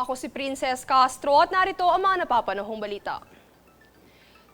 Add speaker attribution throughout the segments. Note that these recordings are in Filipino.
Speaker 1: Ako si Princess Castro at narito ang mga napapanahong balita.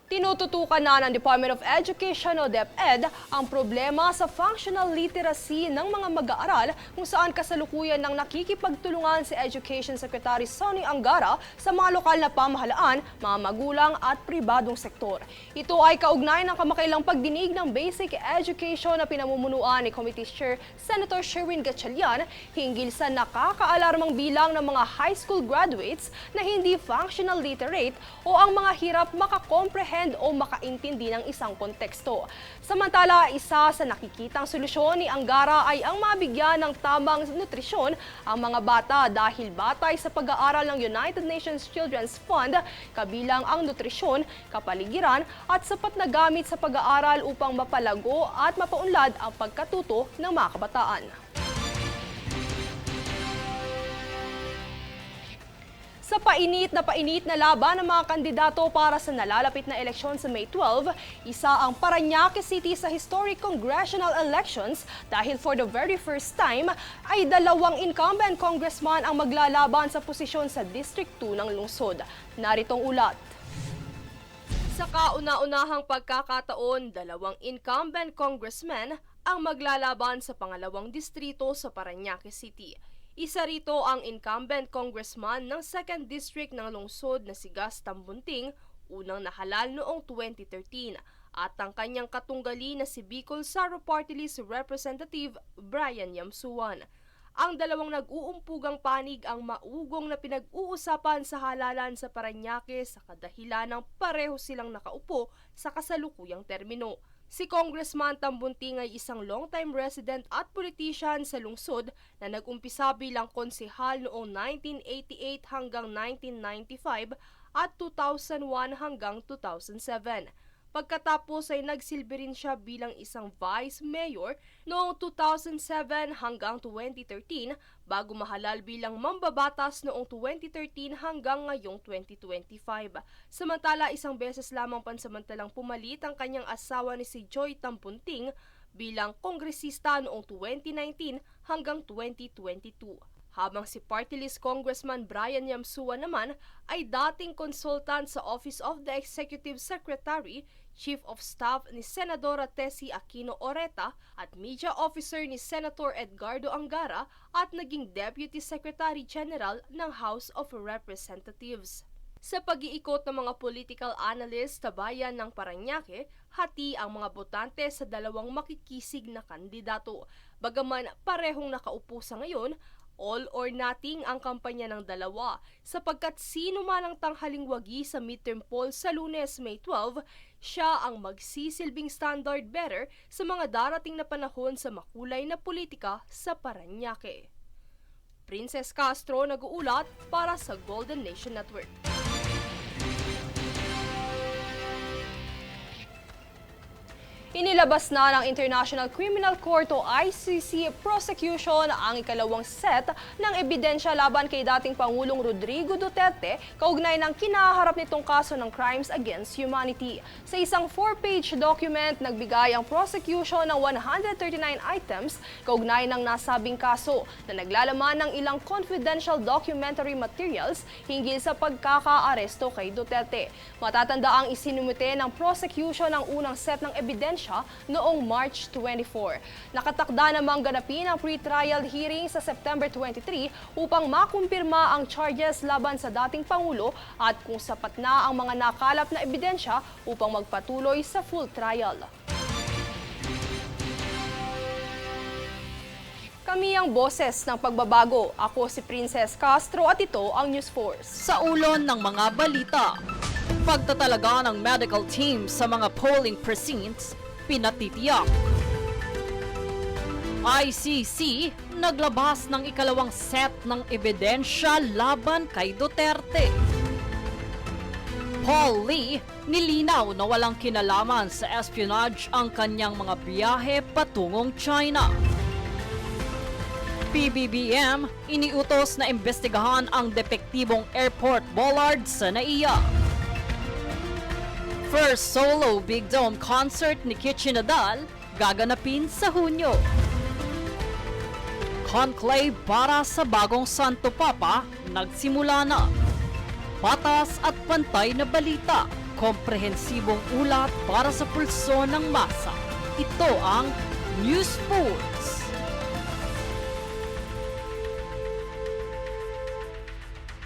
Speaker 1: Tinututukan na ng Department of Education o DepEd ang problema sa functional literacy ng mga mag-aaral kung saan kasalukuyan ng nakikipagtulungan si Education Secretary Sonny Angara sa mga lokal na pamahalaan, mga magulang at pribadong sektor. Ito ay kaugnay ng kamakailang pagdinig ng Basic Education na pinamumunuan ni Committee Chair Senator Sherwin Gatchalian hinggil sa nakakaalarmang bilang ng mga high school graduates na hindi functional literate o ang mga hirap makakomprehend o makaintindi ng isang konteksto. Samantala, isa sa nakikitang solusyon ni Angara ay ang mabigyan ng tamang nutrisyon ang mga bata dahil batay sa pag-aaral ng United Nations Children's Fund, kabilang ang nutrisyon, kapaligiran at sapat na gamit sa pag-aaral upang mapalago at mapaunlad ang pagkatuto ng mga kabataan. Sa painit na laban ng mga kandidato para sa nalalapit na eleksyon sa May 12, isa ang Parañaque City sa historic congressional elections dahil for the very first time ay dalawang incumbent congressman ang maglalaban sa posisyon sa District 2 ng lungsod. Naritong ulat. Sa kauna-unahang pagkakataon, dalawang incumbent congressmen ang maglalaban sa pangalawang distrito sa Parañaque City. Isa rito ang incumbent congressman ng 2nd District ng lungsod na si Gus Tambunting, unang nahalal noong 2013, at ang kanyang katunggali na si Bicol Saro Party List Representative Brian Yamsuan. Ang dalawang nag-uumpugang panig ang maugong na pinag-uusapan sa halalan sa Parañaque sa kadahilan ng pareho silang nakaupo sa kasalukuyang termino. Si Congressman Tambunting ay isang long-time resident at politician sa lungsod na nag-umpisa bilang konsehal noong 1988 hanggang 1995 at 2001 hanggang 2007. Pagkatapos ay nagsilbi rin siya bilang isang vice mayor noong 2007 hanggang 2013 bago mahalal bilang mambabatas noong 2013 hanggang ngayong 2025. Samantala, isang beses lamang pansamantalang pumalit ang kanyang asawa ni si Joy Tampunting bilang kongresista noong 2019 hanggang 2022. Habang si Party List Congressman Brian Yamsua naman ay dating consultant sa Office of the Executive Secretary, Chief of Staff ni Senadora Tessie Aquino Oreta at Media Officer ni Senator Edgardo Angara at naging Deputy Secretary General ng House of Representatives. Sa pag-iikot ng mga political analyst sa bayan ng Parañaque, hati ang mga botante sa dalawang makikisig na kandidato. Bagaman parehong nakaupo sa ngayon, all or nothing ang kampanya ng dalawa sapagkat sino man ang tanghaling wagi sa midterm poll sa Lunes, May 12, siya ang magsisilbing standard bearer sa mga darating na panahon sa makulay na politika sa Parañaque. Princess Castro nag-uulat para sa Golden Nation Network. Inilabas na ng International Criminal Court o ICC prosecution ang ikalawang set ng ebidensya laban kay dating Pangulong Rodrigo Duterte kaugnay ng kinaharap nitong kaso ng crimes against humanity. Sa isang 4-page document, nagbigay ang prosecution ng 139 items kaugnay ng nasabing kaso na naglalaman ng ilang confidential documentary materials hinggil sa pagkakaaresto kay Duterte. Matatanda ang isinumite ng prosecution ang unang set ng ebidensya noong March 24. Nakatakda namang ganapin ang pre-trial hearing sa September 23 upang makumpirma ang charges laban sa dating Pangulo at kung sapat na ang mga nakalap na ebidensya upang magpatuloy sa full trial. Kami ang boses ng pagbabago. Ako si Princess Castro at ito ang News Force.
Speaker 2: Sa ulon ng mga balita, pagtatalaga ng medical team sa mga polling precincts, pinatitiyak. ICC naglabas ng ikalawang set ng ebidensya laban kay Duterte. Paul Lee nilinaw na walang kinalaman sa espionage ang kanyang mga biyahe patungong China. PBBM iniutos na imbestigahan ang depektibong airport bollard sa NAIA. First solo Big Dome concert ni Kichi Nadal gaganapin sa Hunyo. conclave para sa bagong Santo Papa nagsimula na. Patas at pantay na balita, komprehensibong ulat para sa pulso ng masa. Ito ang News Pulse.